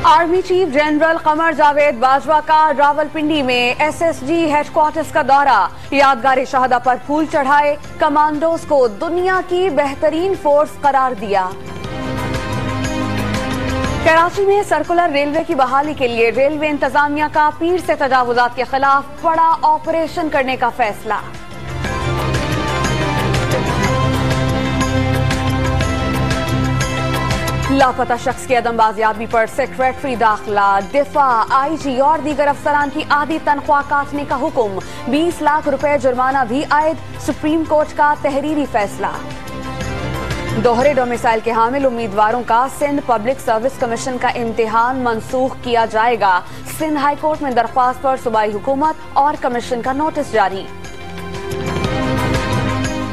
Army chief general Qamar Javed Bajwa का रावलपिंडी में SSG headquarters का दौरा। यादगार शहादा पर फूल चढ़ाए, कमांडोज को दुनिया की बेहतरीन फोर्स करार दिया। कराची में सर्कुलर रेलवे की बहाली के लिए रेलवे इंतजामिया का पीर से तजावुजात के खिलाफ बड़ा ऑपरेशन करने का फैसला। लापता शख्स की अदम बाजियाबी पर सेक्रेटरी दाखिला, दिफा, आईजी और दीगर अफसरान की आधी तनख्वाह काटने का हुक्म। 20 लाख रुपए जुर्माना भी आयद। सुप्रीम कोर्ट का तहरीरी फैसला। दोहरे डोमिसाइल के हामिल उम्मीदवारों का सिंध पब्लिक सर्विस कमीशन का इम्तिहान मनसूख किया जाएगा। सिंध हाई कोर्ट में दरख्वास्त पर सूबाई हुकूमत और कमीशन का नोटिस जारी।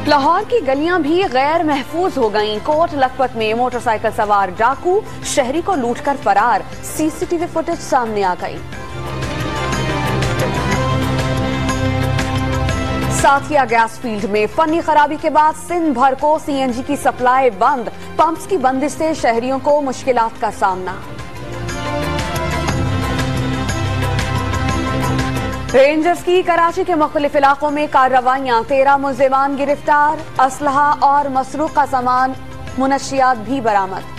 लाहौर की गलियां भी गैर महफूज हो गईं। कोट लखपत में मोटरसाइकिल सवार डाकू शहरी को लूटकर फरार। सीसीटीवी फुटेज सामने आ गई। साथिया गैस फील्ड में फनी खराबी के बाद सिंध भर को सीएनजी की सप्लाई बंद। पंप्स की बंदिश से शहरियों को मुश्किलात का सामना। रेंजर्स की कराची के मुख्तलिफ इलाकों में कार्रवाइयां। 13 मुल्जिमान गिरफ्तार। असलहा और मसरूका सामान मुनशियात भी बरामद।